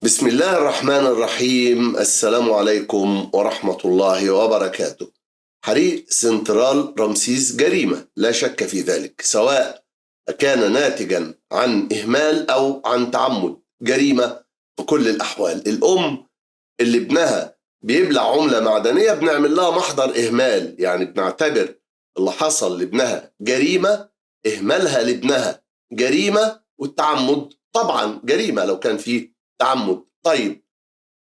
بسم الله الرحمن الرحيم. السلام عليكم ورحمة الله وبركاته. حريق سنترال رمسيس جريمة لا شك في ذلك، سواء كان ناتجا عن إهمال أو عن تعمد. جريمة في كل الأحوال. الأم اللي ابنها بيبلع عملة معدنية بنعمل لها محضر إهمال، يعني بنعتبر اللي حصل لابنها جريمة، إهمالها لابنها جريمة، والتعمد طبعا جريمة لو كان فيه تعمد. طيب،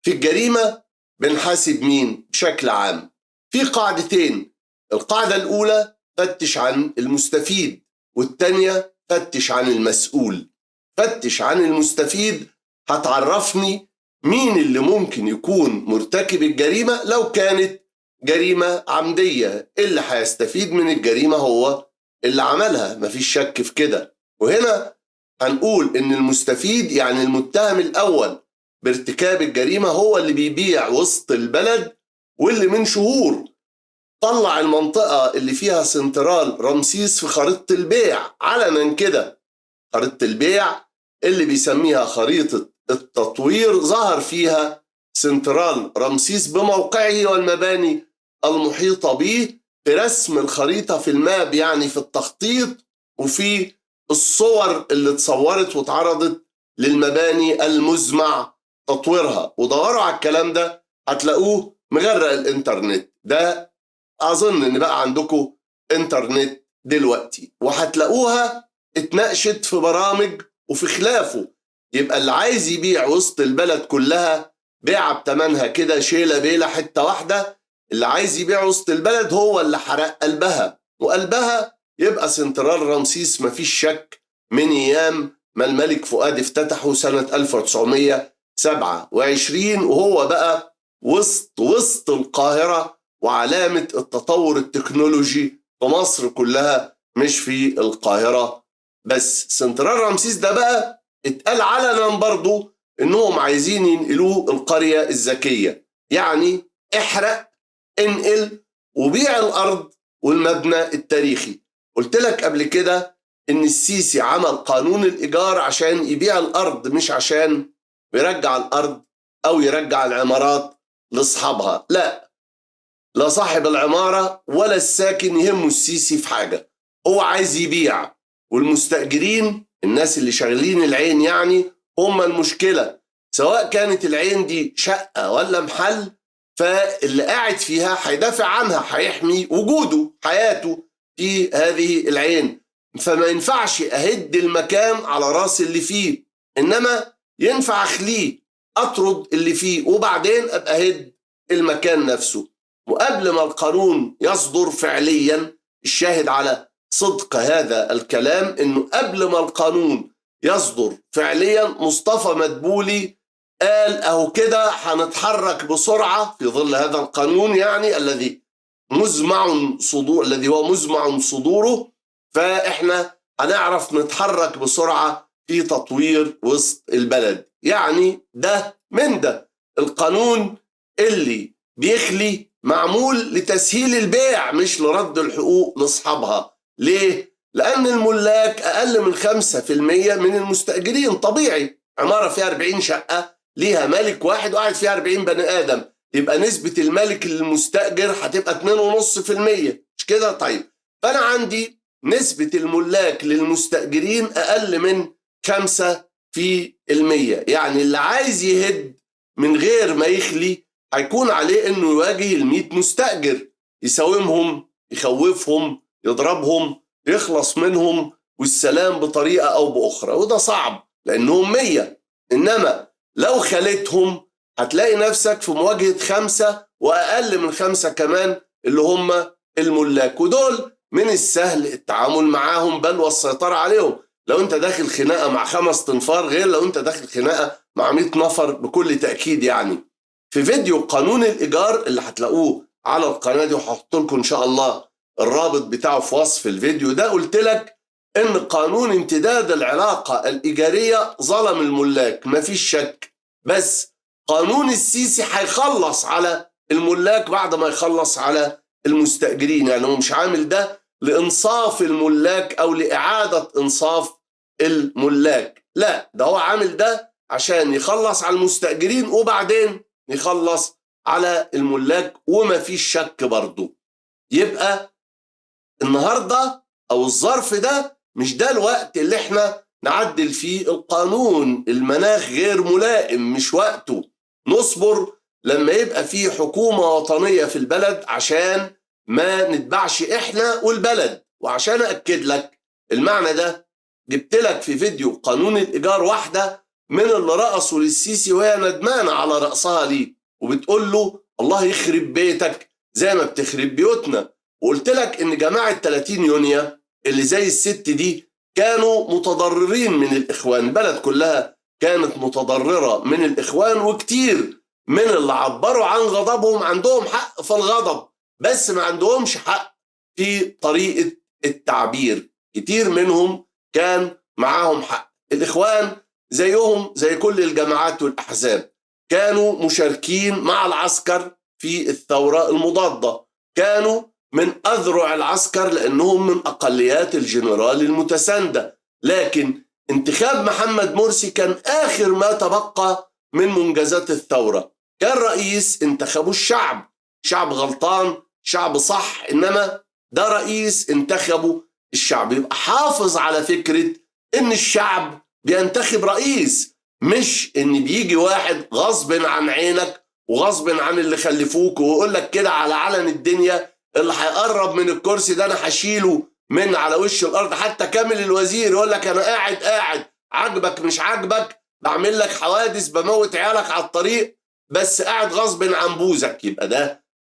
في الجريمة بنحاسب مين بشكل عام؟ في قاعدتين. القاعدة الأولى فتش عن المستفيد، والتانية فتش عن المسؤول. فتش عن المستفيد هتعرفني مين اللي ممكن يكون مرتكب الجريمة. لو كانت جريمة عمدية، اللي هيستفيد من الجريمة هو اللي عملها، مفيش شك في كده. وهنا هنقول إن المستفيد يعني المتهم الأول بارتكاب الجريمة هو اللي بيبيع وسط البلد، واللي من شهور طلع المنطقة اللي فيها سنترال رمسيس في خريطة البيع علنا كده. خريطة البيع اللي بيسميها خريطة التطوير ظهر فيها سنترال رمسيس بموقعه والمباني المحيطة به في رسم الخريطة في الماب، يعني في التخطيط، وفي الصور اللي اتصورت واتعرضت للمباني المزمع تطويرها. ودوروا على الكلام ده هتلاقوه مغرق الانترنت. ده أظن إن بقى عندكم انترنت دلوقتي، وهتلاقوها اتناقشت في برامج وفي خلافه. يبقى اللي عايز يبيع وسط البلد كلها بيعة بتمنها كده، شيلة بيلة حتة واحدة. اللي عايز يبيع وسط البلد هو اللي حرق قلبها، وقلبها يبقى سنترال رمسيس مفيش شك، من أيام ما الملك فؤاد افتتحه سنة 1927، وهو بقى وسط القاهرة وعلامة التطور التكنولوجي في مصر كلها، مش في القاهرة بس. سنترال رمسيس ده بقى اتقال علنا برضو انهم عايزين ينقلوه القرية الذكية، يعني احرق، انقل، وبيع الارض والمبنى التاريخي. قلت لك قبل كده ان السيسي عمل قانون الايجار عشان يبيع الارض، مش عشان يرجع الارض او يرجع العمارات لاصحابها. لا صاحب العمارة ولا الساكن يهمه السيسي في حاجة، هو عايز يبيع. والمستأجرين، الناس اللي شغالين العين يعني، هم المشكلة. سواء كانت العين دي شقة ولا محل، فاللي قاعد فيها هيدافع عنها، هيحمي وجوده، حياته في هذه العين. فما ينفعش أهد المكان على راس اللي فيه، إنما ينفع أخليه، أطرد اللي فيه، وبعدين أبقى أهد المكان نفسه. وقبل ما القانون يصدر فعليا، الشاهد على صدق هذا الكلام انه قبل ما القانون يصدر فعليا، مصطفى مدبولي قال اهو كده هنتحرك بسرعة في ظل هذا القانون، يعني الذي هو مزمع صدوره، فاحنا هنعرف نتحرك بسرعة في تطوير وسط البلد. يعني ده من ده. القانون اللي بيخلي معمول لتسهيل البيع، مش لرد الحقوق لاصحابها. ليه؟ لأن الملاك أقل من 5% من المستأجرين. طبيعي عمارة فيها 40 شقة ليها مالك واحد وقاعد فيها 40 بني آدم، يبقى نسبة المالك للمستأجر هتبقى 2.5%، مش كده؟ طيب، فأنا عندي نسبة الملاك للمستأجرين أقل من 5%. يعني اللي عايز يهد من غير ما يخلي هيكون عليه انه يواجه ال100 مستأجر، يساومهم، يخوفهم، يضربهم، يخلص منهم والسلام بطريقة او باخرى، وده صعب لانهم 100. انما لو خليتهم هتلاقي نفسك في مواجهة 5 واقل من 5 كمان، اللي هم الملاك، ودول من السهل التعامل معاهم بل والسيطرة عليهم. لو انت داخل خناقة مع 5 تنفار غير لو انت داخل خناقة مع 100 نفر بكل تأكيد. يعني في فيديو قانون الإيجار اللي هتلاقوه على القناة دي، وهحط لكم إن شاء الله الرابط بتاعه في وصف الفيديو ده، قلت لك إن قانون امتداد العلاقة الإيجارية ظلم الملاك، مفيش شك. بس قانون السيسي هيخلص على الملاك بعد ما يخلص على المستأجرين. يعني هو مش عامل ده لإنصاف الملاك أو لإعادة إنصاف الملاك، لا، ده هو عامل ده عشان يخلص على المستأجرين وبعدين يخلص على الملاك، وما فيش شك برضو. يبقى النهاردة أو الظرف ده مش ده الوقت اللي احنا نعدل فيه القانون. المناخ غير ملائم، مش وقته. نصبر لما يبقى فيه حكومة وطنية في البلد عشان ما نتبعش احنا والبلد. وعشان أكد لك المعنى ده جبت لك في فيديو قانون الإيجار واحدة من اللي رقصوا للسيسي وهي ندمانة على رقصها ليه، وبتقول له الله يخرب بيتك زي ما بتخرب بيوتنا. وقلت لك ان جماعة 30 يونيو اللي زي الست دي كانوا متضررين من الإخوان. البلد كلها كانت متضررة من الإخوان، وكتير من اللي عبروا عن غضبهم عندهم حق في الغضب، بس ما عندهمش حق في طريقة التعبير. كتير منهم كان معاهم حق. الإخوان زيهم زي كل الجماعات والأحزاب كانوا مشاركين مع العسكر في الثورة المضادة، كانوا من أذرع العسكر لأنهم من أقليات الجنرال المتساندة. لكن انتخاب محمد مرسي كان آخر ما تبقى من منجزات الثورة. كان رئيس انتخبه الشعب، شعب غلطان، شعب صح، إنما ده رئيس انتخبه الشعب. يبقى حافظ على فكرة إن الشعب بينتخب رئيس، مش إن بيجي واحد غصب عن عينك وغصب عن اللي خلفوك ويقول لك كده على علن الدنيا اللي هيقرب من الكرسي ده انا هشيله من على وش الارض. حتى كامل الوزير يقول لك انا قاعد عاجبك مش عاجبك، بعمل لك حوادث، بموت عيالك على الطريق، بس قاعد غصب عن بوزك. يبقى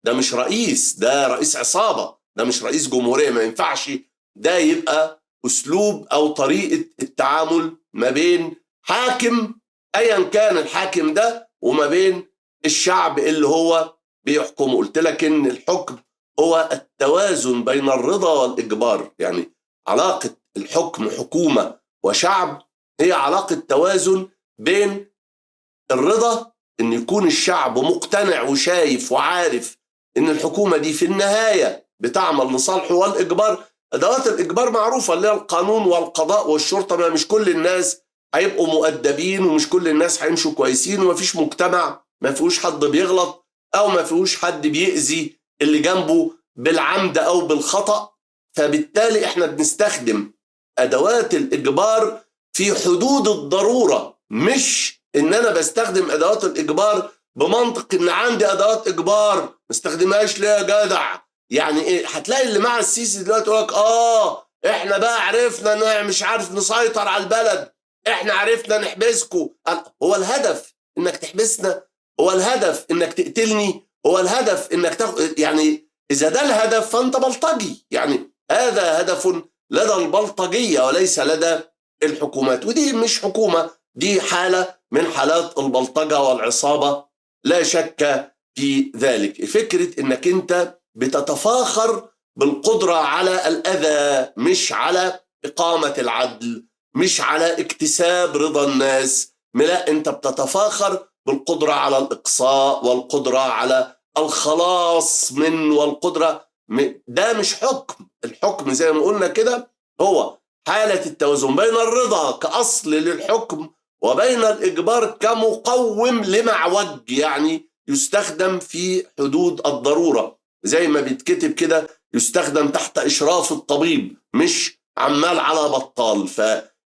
ده مش رئيس، ده رئيس عصابة، ده مش رئيس جمهورية. ما ينفعش ده يبقى اسلوب او طريقة التعامل ما بين حاكم ايا كان الحاكم ده وما بين الشعب اللي هو بيحكمه. قلت لك ان الحكم هو التوازن بين الرضا والإجبار. يعني علاقة الحكم حكومة وشعب هي علاقة توازن بين الرضا، إن يكون الشعب مقتنع وشايف وعارف إن الحكومة دي في النهاية بتعمل لصالحه، والإجبار أدوات الإجبار معروفة اللي هي القانون والقضاء والشرطة. ما مش كل الناس هيبقوا مؤدبين، ومش كل الناس هيمشوا كويسين، ومفيش مجتمع ما فيهوش حد بيغلط أو ما فيهوش حد بيأذي اللي جنبه بالعمد أو بالخطأ. فبالتالي احنا بنستخدم أدوات الإجبار في حدود الضرورة، مش إن أنا بستخدم أدوات الإجبار بمنطق إن عندي أدوات إجبار ما استخدمهاش ليه يا جدع. يعني إيه؟ هتلاقي اللي مع السيسي دلوقتي يقول لك احنا بقى عرفنا مش عارف نسيطر على البلد، احنا عرفنا نحبسكم. هو الهدف إنك تحبسنا؟ هو الهدف إنك تقتلني؟ هو الهدف انك يعني اذا ده الهدف فانت بلطجي. يعني هذا هدف لدى البلطجية وليس لدى الحكومات، ودي مش حكومة، دي حالة من حالات البلطجة والعصابة لا شك في ذلك. فكرة انك انت بتتفاخر بالقدرة على الأذى، مش على إقامة العدل، مش على اكتساب رضا الناس. لا، انت بتتفاخر بالقدرة على الإقصاء والقدرة على الخلاص والقدرة. ده مش حكم. الحكم زي ما قلنا كده هو حالة التوازن بين الرضا كأصل للحكم وبين الإجبار كمقوم لمعوج، يعني يستخدم في حدود الضرورة. زي ما بيتكتب كده يستخدم تحت إشراف الطبيب، مش عمال على بطال.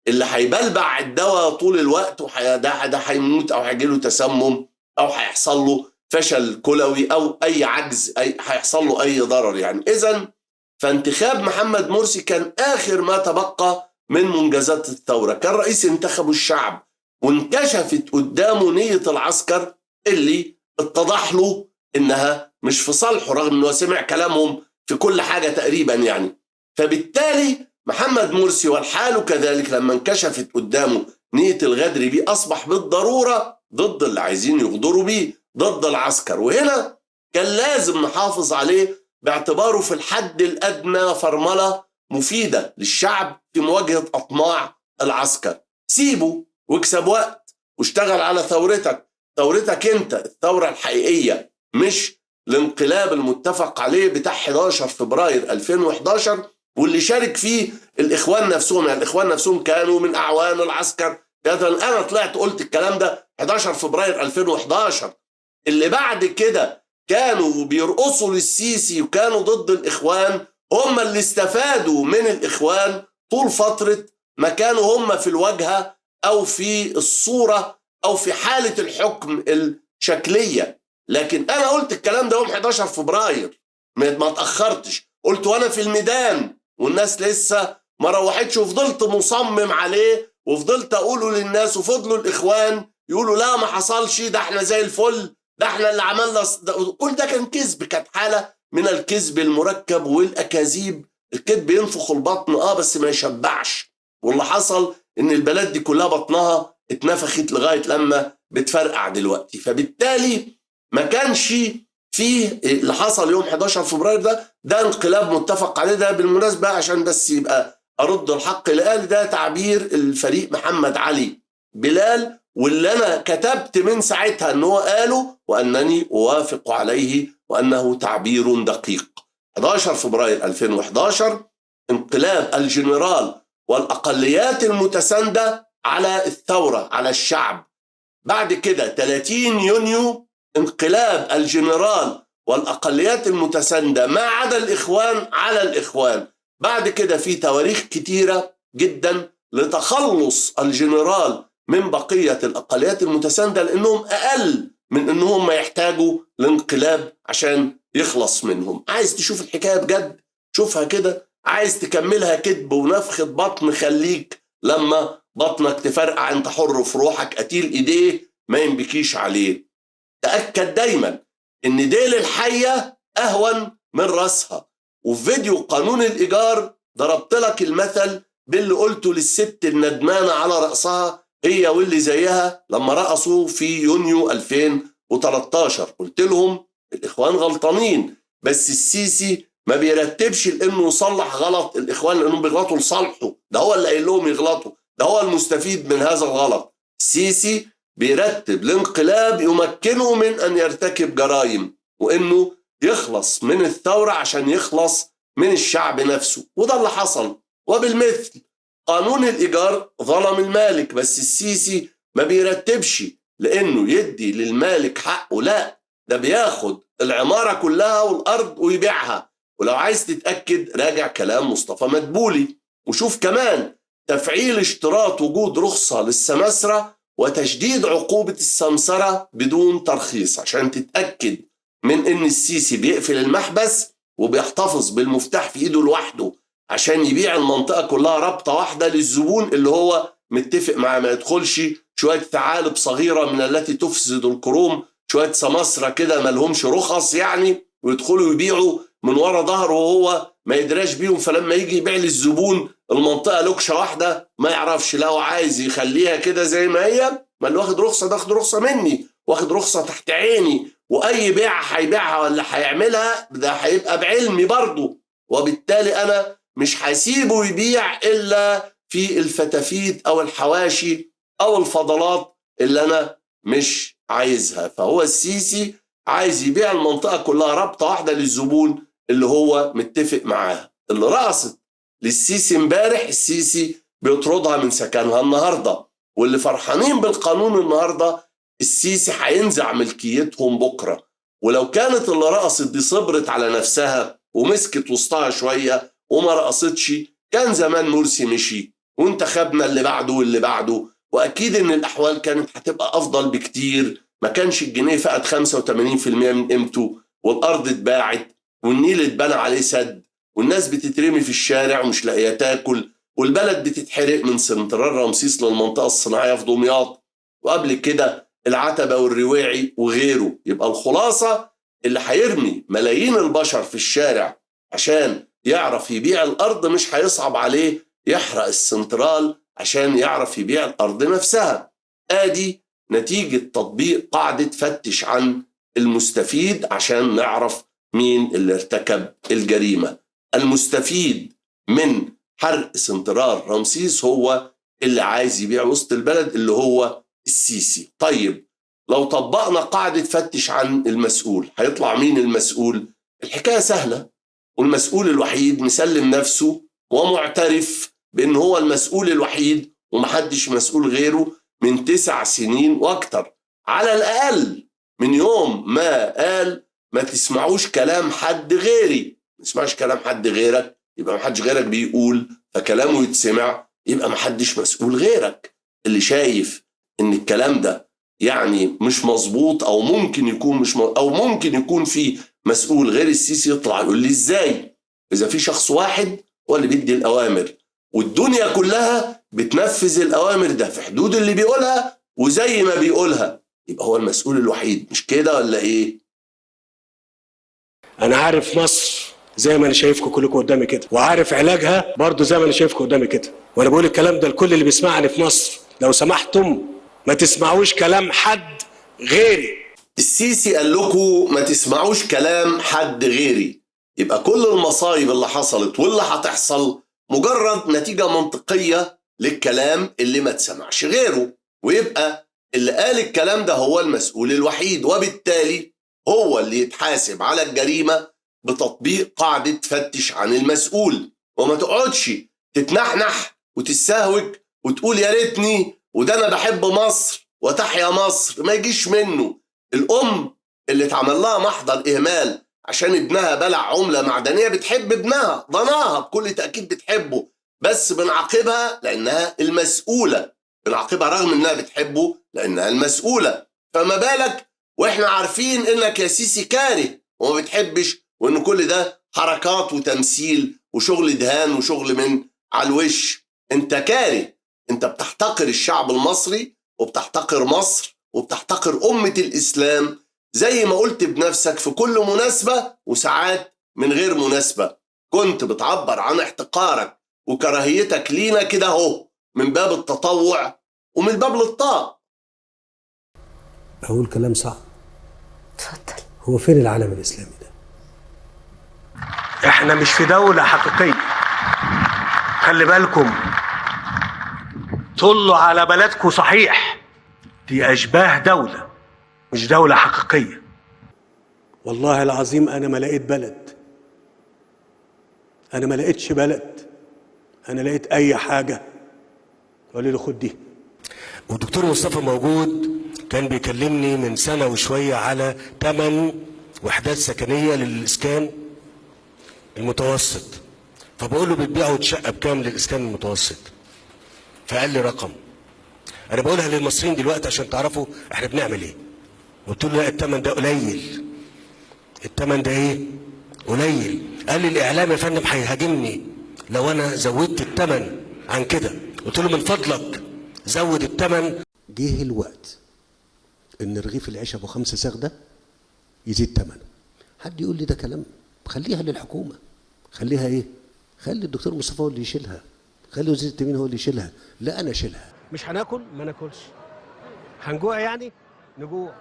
اللي هيبلبع الدواء طول الوقت ده هيموت او هيجيله تسمم او هيحصل له فشل كلوي او اي عجز، هيحصل له اي ضرر. يعني اذا فانتخاب محمد مرسي كان اخر ما تبقى من منجزات الثورة. كان رئيس انتخبه الشعب، وانكشفت قدامه نية العسكر اللي اتضح له انها مش في صالحه، رغم انه سمع كلامهم في كل حاجة تقريبا. يعني فبالتالي محمد مرسي والحال كذلك لما انكشفت قدامه نية الغدر بيه أصبح بالضرورة ضد اللي عايزين يغدروا بيه، ضد العسكر. وهنا كان لازم نحافظ عليه باعتباره في الحد الأدنى فرملة مفيدة للشعب في مواجهة أطماع العسكر. سيبه واكسب وقت واشتغل على ثورتك انت، الثورة الحقيقية، مش الانقلاب المتفق عليه بتاع 11 فبراير 2011 واللي شارك فيه الإخوان نفسهم. يعني الإخوان نفسهم كانوا من أعوان العسكر ده انا طلعت قلت الكلام ده 11 فبراير 2011. اللي بعد كده كانوا بيرقصوا للسيسي وكانوا ضد الإخوان هم اللي استفادوا من الإخوان طول فترة ما كانوا هم في الواجهة أو في الصورة أو في حالة الحكم الشكلية. لكن أنا قلت الكلام ده يوم 11 فبراير، ما تأخرتش، قلت وأنا في الميدان والناس لسه ما روحتش، وفضلت مصمم عليه وفضلت أقوله للناس، وفضلوا الإخوان يقولوا لا ما حصلش، ده احنا زي الفل، ده احنا اللي عملنا كل ده كان كذب، كانت حالة من الكذب المركب والأكاذيب. الكذب ينفخ البطن بس ما يشبعش، واللي حصل ان البلد دي كلها بطنها اتنفخت لغاية لما بتفرقع دلوقتي. فبالتالي ما كانش فيه اللي حصل يوم 11 فبراير ده انقلاب متفق عليه. ده بالمناسبة عشان بس يبقى أرد الحق اللي قال ده تعبير الفريق محمد علي بلال، واللي أنا كتبت من ساعتها أنه قاله وأنني أوافق عليه وأنه تعبير دقيق. 11 فبراير 2011 انقلاب الجنرال والأقليات المتساندة على الثورة على الشعب. بعد كده 30 يونيو انقلاب الجنرال والأقليات المتساندة ما عدا الإخوان على الإخوان. بعد كده في تواريخ كتيرة جدا لتخلص الجنرال من بقية الأقليات المتساندة، لأنهم أقل من أنهم ما يحتاجوا لانقلاب عشان يخلص منهم. عايز تشوف الحكاية بجد شوفها كده، عايز تكملها كذب ونفخة بطن خليك لما بطنك تفرقع، انت حر في روحك، قتيل ايديه ما ينبكيش عليه. تأكد دايما ان ديل الحية اهون من راسها. وفي فيديو قانون الإيجار ضربت لك المثل باللي قلته للست الندمانة على رأسها هي واللي زيها لما رقصوا في يونيو 2013. قلت لهم الإخوان غلطانين، بس السيسي ما بيرتبش لأنه يصلح غلط الإخوان لأنهم بيغلطوا لصالحه، ده هو اللي قايل لهم يغلطوا، ده هو المستفيد من هذا الغلط. السيسي بيرتب الانقلاب يمكنه من أن يرتكب جرائم وإنه يخلص من الثورة عشان يخلص من الشعب نفسه، وده اللي حصل. وبالمثل قانون الإيجار ظلم المالك، بس السيسي ما بيرتبش لأنه يدي للمالك حقه، لا ده بياخد العمارة كلها والأرض ويبيعها. ولو عايز تتأكد راجع كلام مصطفى مدبولي، وشوف كمان تفعيل اشتراط وجود رخصة للسماسرة وتشديد عقوبة السمسرة بدون ترخيص عشان تتأكد من ان السيسي بيقفل المحبس وبيحتفظ بالمفتاح في ايده لوحده عشان يبيع المنطقة كلها رابطة واحدة للزبون اللي هو متفق معاه، ما يدخلش شوية ثعالب صغيرة من التي تفسد الكروم، شوية سماسرة كده ما لهمش رخص يعني، ويدخلوا يبيعوا من ورا ظهره وهو ما يدراش بيهم، فلما يجي يبيع للزبون المنطقة لوكشة واحدة ما يعرفش، لا هو عايز يخليها كده زي ما هي، ما اللي واخد رخصة ده واخد رخصة مني، واخد رخصة تحت عيني، واي بيع هيبيعها ولا هيعملها ده هيبقى بعلمي برضه، وبالتالي انا مش هسيبه يبيع الا في الفتافيت او الحواشي او الفضلات اللي انا مش عايزها. فهو السيسي عايز يبيع المنطقة كلها رابطة واحدة للزبون اللي هو متفق معاها. اللي رقصت للسيسي امبارح السيسي بيطردها من سكنها النهاردة، واللي فرحانين بالقانون النهاردة السيسي هينزع ملكيتهم بكرة. ولو كانت اللي رقصت دي صبرت على نفسها ومسكت وسطها شوية وما رقصتش كان زمان مرسي مشي وانتخبنا اللي بعده واللي بعده، وأكيد إن الأحوال كانت هتبقى أفضل بكتير. ما كانش الجنيه فقد 85% من قيمته، والأرض اتباعت، والنيل اتبنى عليه سد، والناس بتترمي في الشارع ومش لاقيه تاكل، والبلد بتتحرق من سنترال رمسيس للمنطقة الصناعية في دمياط، وقبل كده العتبة والرواعي وغيره. يبقى الخلاصة اللي هيرمي ملايين البشر في الشارع عشان يعرف يبيع الأرض مش هيصعب عليه يحرق السنترال عشان يعرف يبيع الأرض نفسها. آدي نتيجة تطبيق قاعدة فتش عن المستفيد عشان نعرف مين اللي ارتكب الجريمة. المستفيد من حرق سنترال رمسيس هو اللي عايز يبيع وسط البلد اللي هو السيسي. طيب لو طبقنا قاعدة فتش عن المسؤول هيطلع مين المسؤول؟ الحكاية سهلة، والمسؤول الوحيد مسلم نفسه ومعترف بأن هو المسؤول الوحيد ومحدش مسؤول غيره من 9 سنين واكتر، على الاقل من يوم ما قال ما تسمعوش كلام حد غيري. ما تسمعش كلام حد غيرك يبقى محدش غيرك بيقول، فكلامه يتسمع يبقى محدش مسؤول غيرك. اللي شايف ان الكلام ده يعني مش مظبوط او ممكن يكون او ممكن يكون فيه مسؤول غير السيسي يطلع يقول لي ازاي؟ اذا في شخص واحد هو اللي بيدي الاوامر والدنيا كلها بتنفذ الاوامر ده في حدود اللي بيقولها وزي ما بيقولها، يبقى هو المسؤول الوحيد. مش كده ولا ايه؟ انا عارف مصر زي ما انا شايفكم كلكم قدامي كده، وعارف علاجها برضو زي ما انا شايفكم قدامي كده، وانا بقول الكلام ده لكل اللي بيسمعني في مصر. لو سمحتم ما تسمعوش كلام حد غيري. السيسي قال لكم ما تسمعوش كلام حد غيري، يبقى كل المصايب اللي حصلت واللي هتحصل مجرد نتيجة منطقية للكلام اللي ما تسمعش غيره، ويبقى اللي قال الكلام ده هو المسؤول الوحيد، وبالتالي هو اللي يتحاسب على الجريمة بتطبيق قاعدة فتش عن المسؤول. وما تقعدش تتنحنح وتستهوك وتقول يا ريتني وده انا بحب مصر وتحيا مصر. ما يجيش منه. الام اللي اتعمل لها محضر اهمال عشان ابنها بلع عملة معدنية بتحب ابنها، ضناها بكل تأكيد بتحبه، بس بنعاقبها لأنها المسؤولة، بنعاقبها رغم إنها بتحبه لأنها المسؤولة. فما بالك وإحنا عارفين إنك يا سيسي كاره وما بتحبش، وإن كل ده حركات وتمثيل وشغل دهان وشغل من على الوش. أنت كاره، أنت بتحتقر الشعب المصري وبتحتقر مصر وبتحتقر أمة الإسلام زي ما قلت بنفسك في كل مناسبة، وساعات من غير مناسبة كنت بتعبر عن احتقارك وكراهيتك لينا كده اهو، من باب التطوع ومن باب الإلطاء. أقول كلام صعب. اتفضل. هو فين العالم الإسلامي ده؟ احنا مش في دولة حقيقية، خلي بالكم. طلوا على بلدكم صحيح، دي أشباه دولة مش دولة حقيقية. والله العظيم أنا ما لقيت بلد، أنا ما لقيتش بلد، أنا لقيت أي حاجة. قولي له خد دي. والدكتور مصطفى موجود كان بيكلمني من سنة وشوية على 8 وحدات سكنية للإسكان المتوسط، فبقول له بتبيعوا شقة بكام للإسكان المتوسط؟ فقال لي رقم، أنا بقولها للمصريين دلوقتي عشان تعرفوا إحنا بنعمل إيه. قلت له لا الثمن ده قليل. الثمن ده ايه؟ قليل. قال لي الاعلام يا فندم هيهاجمني لو انا زودت الثمن عن كده. قلت له من فضلك زود الثمن. جه الوقت ان رغيف العيش ابو 5 صاغ ده يزيد ثمنه. حد يقول لي ده كلام؟ خليها للحكومه. خليها ايه؟ خلي الدكتور مصطفى هو اللي يشيلها، خلي وزير التموين هو اللي يشيلها. لا انا اشيلها. مش هناكل؟ ما ناكلش. هنجوع يعني؟ نجوع.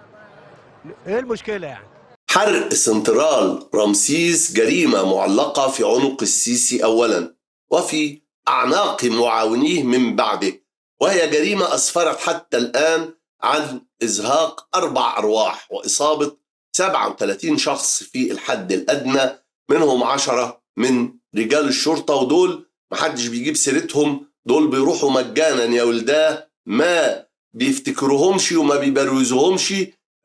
ايه المشكله يعني؟ حرق سنترال رمسيس جريمة معلقة في عنق السيسي أولا وفي أعناق معاونيه من بعده، وهي جريمة أسفرت حتى الآن عن إزهاق 4 أرواح وإصابة 37 شخص في الحد الأدنى، منهم 10 من رجال الشرطة، ودول محدش بيجيب سيرتهم، دول بيروحوا مجانا يا ولداه، ما بيفتكروهمش وما بيبروزوهمش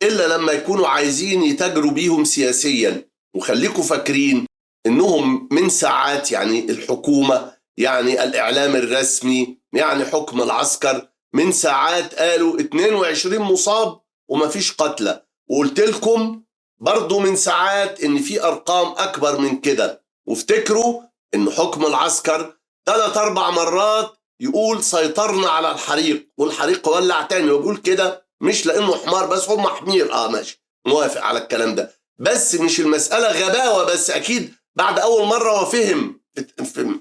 إلا لما يكونوا عايزين يتاجروا بيهم سياسيا. وخليكم فاكرين إنهم من ساعات، يعني الحكومة، يعني الإعلام الرسمي، يعني حكم العسكر، من ساعات قالوا 22 مصاب وما فيش قتلى، وقلت لكم برضو من ساعات إن في أرقام أكبر من كده. وافتكروا إن حكم العسكر 3-4 مرات يقول سيطرنا على الحريق والحريق ولع تاني، ويقول كده مش لانه حمار بس، هم حمير. ماشي، موافق على الكلام ده، بس مش المسألة غباوة بس. اكيد بعد اول مرة هو فهم،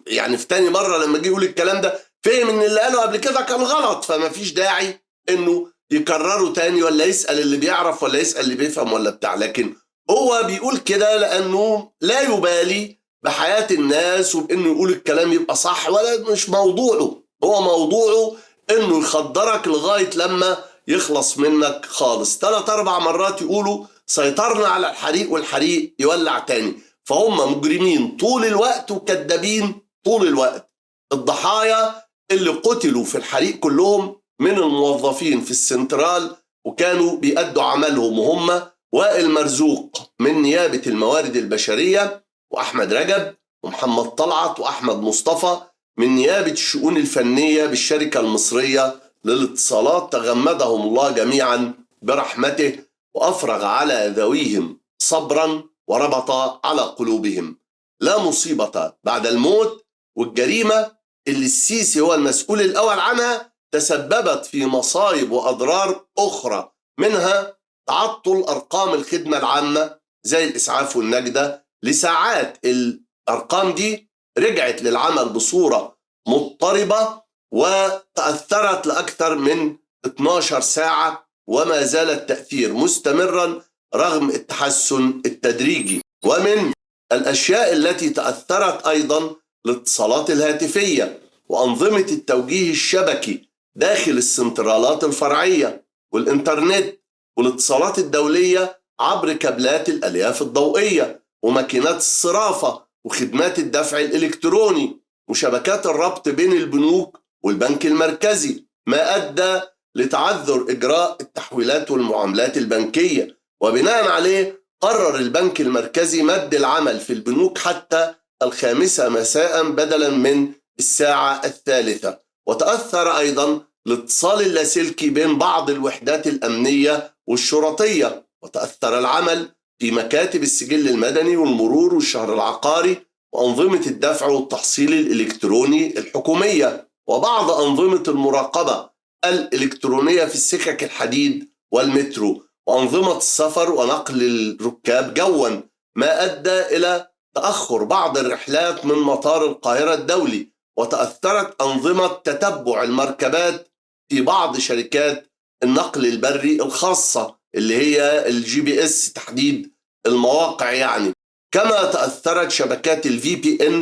يعني في تاني مرة لما جه يقول الكلام ده فهم ان اللي قاله قبل كده كان غلط، فما فيش داعي انه يكرره تاني ولا يسأل اللي بيعرف ولا يسأل اللي بيفهم ولا بتاع. لكن هو بيقول كده لانه لا يبالي بحياة الناس وبانه يقول الكلام يبقى صح، ولا مش موضوعه. هو موضوعه انه يخدرك لغاية لما يخلص منك خالص. 3-4 مرات يقولوا سيطرنا على الحريق والحريق يولع تاني. فهم مجرمين طول الوقت وكذابين طول الوقت. الضحايا اللي قتلوا في الحريق كلهم من الموظفين في السنترال وكانوا بيأدوا عملهم، وهم وائل مرزوق من نيابة الموارد البشرية، وأحمد رجب ومحمد طلعت وأحمد مصطفى من نيابة الشؤون الفنية بالشركة المصرية للاتصالات. تغمدهم الله جميعا برحمته وأفرغ على ذويهم صبرا وربط على قلوبهم. لا مصيبة بعد الموت، والجريمة اللي السيسي هو المسؤول الأول عنها تسببت في مصايب وأضرار أخرى، منها تعطل أرقام الخدمة العامة زي الإسعاف والنجدة لساعات. الأرقام دي رجعت للعمل بصورة مضطربة وتأثرت لأكثر من 12 ساعة، وما زال التأثير مستمرا رغم التحسن التدريجي. ومن الأشياء التي تأثرت أيضا الاتصالات الهاتفية وأنظمة التوجيه الشبكي داخل السنترالات الفرعية، والإنترنت والاتصالات الدولية عبر كابلات الألياف الضوئية وماكينات الصرافة وخدمات الدفع الإلكتروني وشبكات الربط بين البنوك والبنك المركزي، ما أدى لتعذر إجراء التحويلات والمعاملات البنكية. وبناء عليه قرر البنك المركزي مد العمل في البنوك حتى 5 مساء بدلا من الساعة 3. وتأثر أيضا الاتصال اللاسلكي بين بعض الوحدات الأمنية والشرطية، وتأثر العمل في مكاتب السجل المدني والمرور والشهر العقاري وأنظمة الدفع والتحصيل الإلكتروني الحكومية وبعض أنظمة المراقبة الإلكترونية في السكك الحديد والمترو وأنظمة السفر ونقل الركاب جوا، ما أدى إلى تأخر بعض الرحلات من مطار القاهرة الدولي. وتأثرت أنظمة تتبع المركبات في بعض شركات النقل البري الخاصة اللي هي الGPS تحديد المواقع يعني. كما تأثرت شبكات الVPN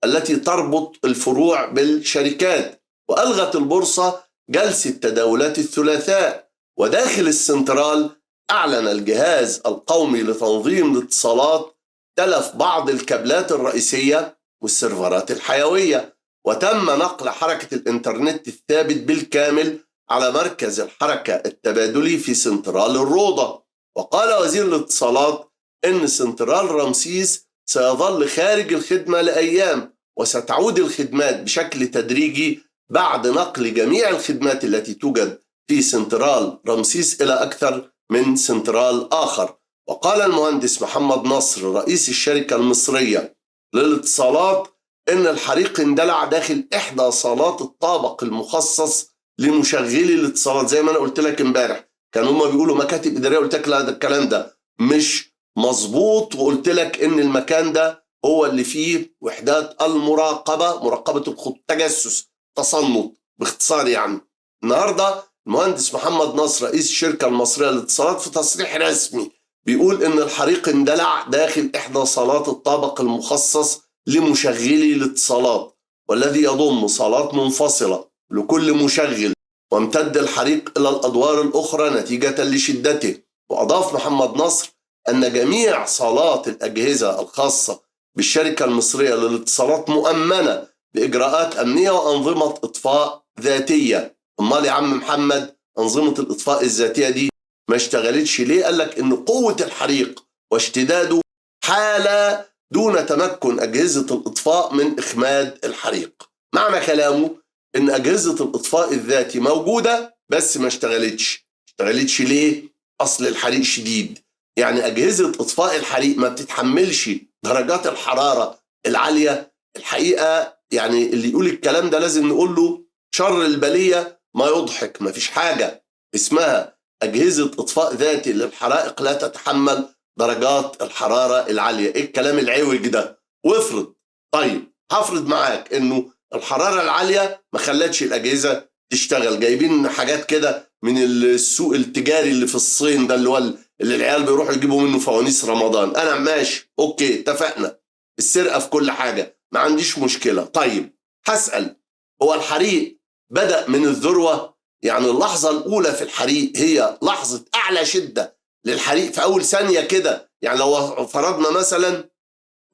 التي تربط الفروع بالشركات. وألغت البورصة جلسة تداولات الثلاثاء. وداخل السنترال أعلن الجهاز القومي لتنظيم الاتصالات تلف بعض الكابلات الرئيسية والسيرفرات الحيوية، وتم نقل حركة الإنترنت الثابت بالكامل على مركز الحركة التبادلي في سنترال الروضة. وقال وزير الاتصالات إن سنترال رمسيس سيظل خارج الخدمة لأيام، وستعود الخدمات بشكل تدريجي بعد نقل جميع الخدمات التي توجد في سنترال رمسيس إلى أكثر من سنترال آخر. وقال المهندس محمد نصر رئيس الشركة المصرية للاتصالات إن الحريق اندلع داخل إحدى صالات الطابق المخصص لمشغلي الاتصالات. زي ما أنا قلت لك امبارح كانوا هما بيقولوا مكاتب إدارية، قلت لك لا ده الكلام ده مش مظبوط، وقلت لك إن المكان ده هو اللي فيه وحدات المراقبة، مراقبة الخطوط، تجسس، تصنت باختصار يعني. النهارده المهندس محمد نصر رئيس الشركة المصرية للاتصالات في تصريح رسمي بيقول إن الحريق اندلع داخل إحدى صالات الطابق المخصص لمشغلي الاتصالات، والذي يضم صالات منفصلة لكل مشغل، وامتد الحريق إلى الأدوار الأخرى نتيجة لشدته. وأضاف محمد نصر أن جميع صالات الأجهزة الخاصة بالشركة المصرية للاتصالات مؤمنة بإجراءات أمنية وأنظمة إطفاء ذاتية. أمال يا عم محمد أنظمة الإطفاء الذاتية دي ما اشتغلتش ليه؟ قال لك إن قوة الحريق واشتداده حالة دون تمكن أجهزة الإطفاء من إخماد الحريق. معنى كلامه إن أجهزة الإطفاء الذاتي موجودة بس ما اشتغلتش ليه؟ أصل الحريق شديد، يعني أجهزة إطفاء الحريق ما بتتحملش درجات الحرارة العالية. الحقيقة يعني اللي يقول الكلام ده لازم نقول له شر البلية ما يضحك. ما فيش حاجة اسمها أجهزة إطفاء ذاتي للحرائق لا تتحمل درجات الحرارة العالية. إيه الكلام العوج ده؟ وافرض، طيب هفرض معاك إنه الحرارة العالية ما خلتش الأجهزة تشتغل، جايبين حاجات كده من السوق التجاري اللي في الصين ده اللي العيال بيروحوا يجيبوا منه فوانيس رمضان، أنا ماشي أوكي اتفقنا، السرقة في كل حاجة ما عنديش مشكلة. طيب هسأل، هو الحريق بدأ من الذروة؟ يعني اللحظة الأولى في الحريق هي لحظة أعلى شدة للحريق في أول ثانية كده. يعني لو فرضنا مثلا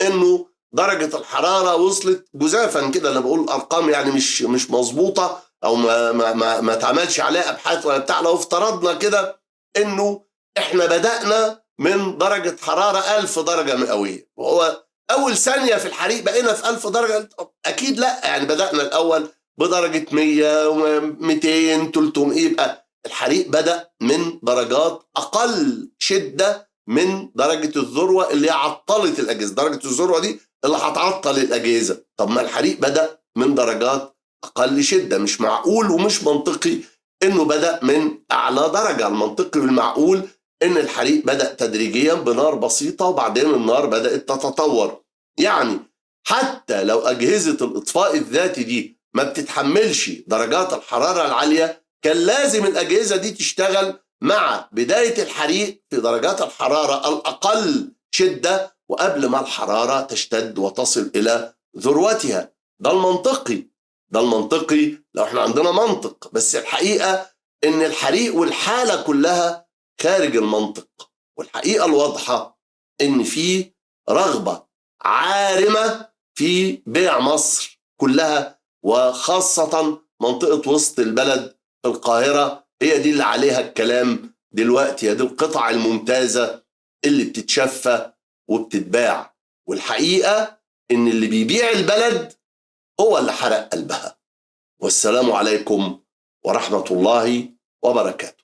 إنه درجة الحرارة وصلت جزافا كده، أنا بقول أرقام يعني مش مظبوطة أو ما تعملش عليها أبحاث ولا بتاع. لو افترضنا كده إنه إحنا بدأنا من درجة حرارة 1000 درجة مئوية، وهو أول ثانية في الحريق بقينا في 1000 درجة، أكيد لا، يعني بدأنا الأول بدرجة 100 200 300، يبقى الحريق بدأ من درجات أقل شدة من درجة الذروة اللي عطلت الأجهزة. درجة الذروة دي اللي هتعطل الأجهزة. طب ما الحريق بدأ من درجات أقل شدة، مش معقول ومش منطقي إنه بدأ من أعلى درجة. المنطقي والمعقول إن الحريق بدأ تدريجيا بنار بسيطة وبعدين النار بدأت تتطور. يعني حتى لو أجهزة الإطفاء الذاتي دي ما بتتحملش درجات الحرارة العالية، كان لازم الأجهزة دي تشتغل مع بداية الحريق في درجات الحرارة الأقل شدة وقبل ما الحرارة تشتد وتصل إلى ذروتها. ده المنطقي لو احنا عندنا منطق. بس الحقيقة إن الحريق والحالة كلها خارج المنطق، والحقيقة الواضحة إن في رغبة عارمة في بيع مصر كلها، وخاصة منطقة وسط البلد في القاهرة، هي دي اللي عليها الكلام دلوقتي. هي دي القطع الممتازة اللي بتتشفى وبتتباع، والحقيقة إن اللي بيبيع البلد هو اللي حرق قلبها. والسلام عليكم ورحمة الله وبركاته.